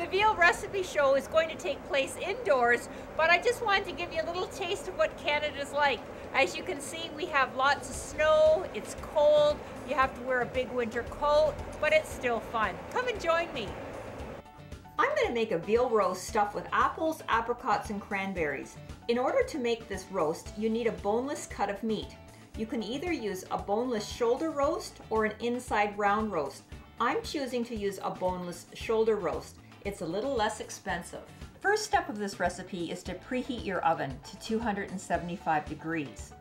The veal recipe show is going to take place indoors, but I just wanted to give you a little taste of what Canada's like. As you can see, we have lots of snow, it's cold, you have to wear a big winter coat, but it's still fun. Come and join me. I'm going to make a veal roast stuffed with apples, apricots, and cranberries. In order to make this roast, you need a boneless cut of meat. You can either use a boneless shoulder roast or an inside round roast. I'm choosing to use a boneless shoulder roast. It's a little less expensive. The first step of this recipe is to preheat your oven to 275 degrees.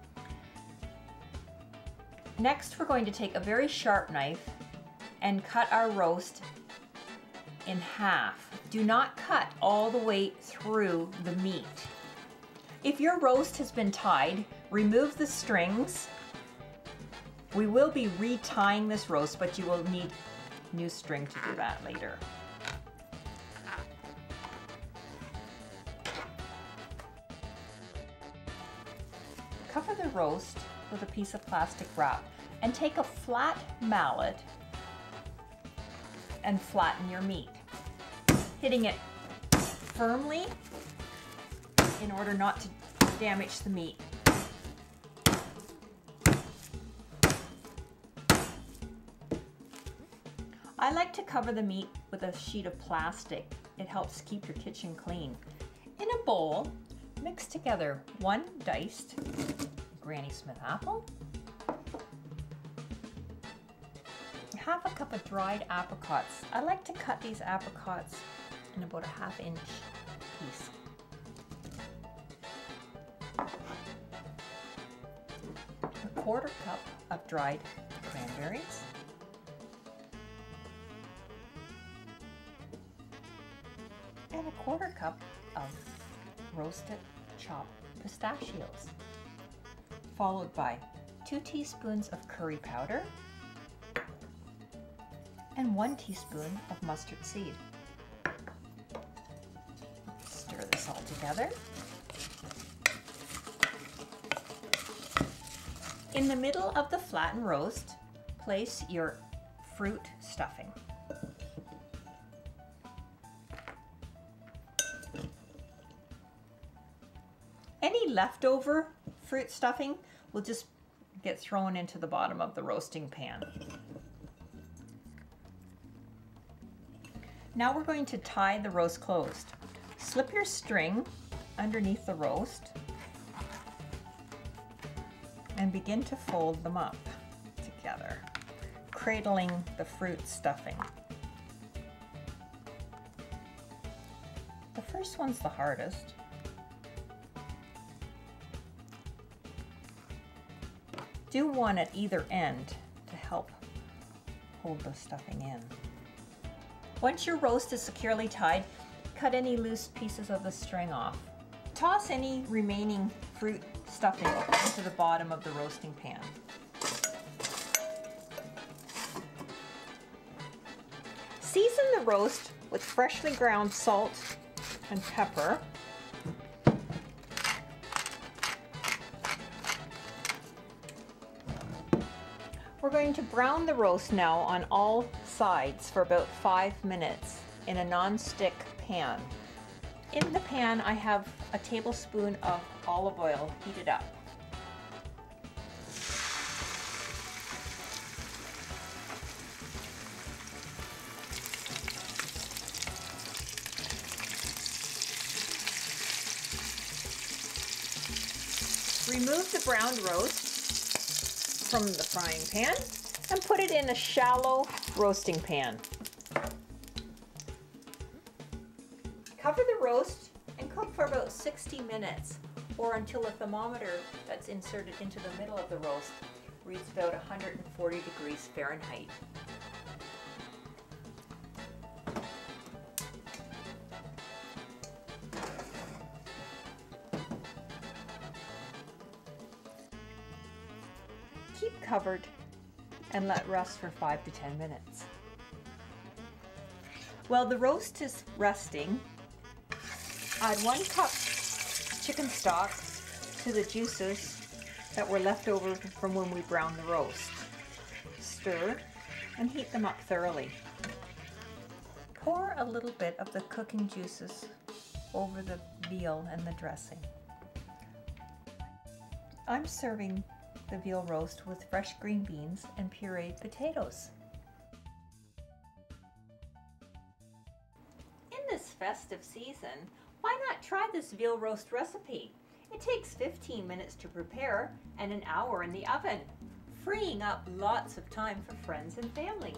Next, we're going to take a very sharp knife and cut our roast in half. Do not cut all the way through the meat. If your roast has been tied, remove the strings. We will be retying this roast, but you will need new string to do that later. Cover the roast with a piece of plastic wrap and take a flat mallet and flatten your meat, hitting it firmly in order not to damage the meat. I like to cover the meat with a sheet of plastic. It helps keep your kitchen clean. In a bowl, mix together 1 diced Granny Smith apple, half a cup of dried apricots. I like to cut these apricots in about a 1/2 inch piece. A 1/4 cup of dried cranberries, and a 1/4 cup of roasted chopped pistachios, followed by 2 teaspoons of curry powder and 1 teaspoon of mustard seed. Stir this all together. In the middle of the flattened roast, place your fruit stuffing. Any leftover fruit stuffing will just get thrown into the bottom of the roasting pan. Now we're going to tie the roast closed. Slip your string underneath the roast and begin to fold them up together, cradling the fruit stuffing. The first one's the hardest. Do one at either end to help hold the stuffing in. Once your roast is securely tied, cut any loose pieces of the string off. Toss any remaining fruit stuffing into the bottom of the roasting pan. Season the roast with freshly ground salt and pepper. We're going to brown the roast now on all sides for about 5 minutes in a non-stick pan. In the pan, I have a tablespoon of olive oil heated up. Remove the browned roast from the frying pan and put it in a shallow roasting pan. Cover the roast and cook for about 60 minutes or until the thermometer that's inserted into the middle of the roast reads about 140 degrees Fahrenheit. Keep covered and let rest for 5 to 10 minutes. While the roast is resting, add 1 cup chicken stock to the juices that were left over from when we browned the roast. Stir and heat them up thoroughly. Pour a little bit of the cooking juices over the veal and the dressing. I'm serving the veal roast with fresh green beans and pureed potatoes. In this festive season, why not try this veal roast recipe? It takes 15 minutes to prepare and an hour in the oven, freeing up lots of time for friends and family.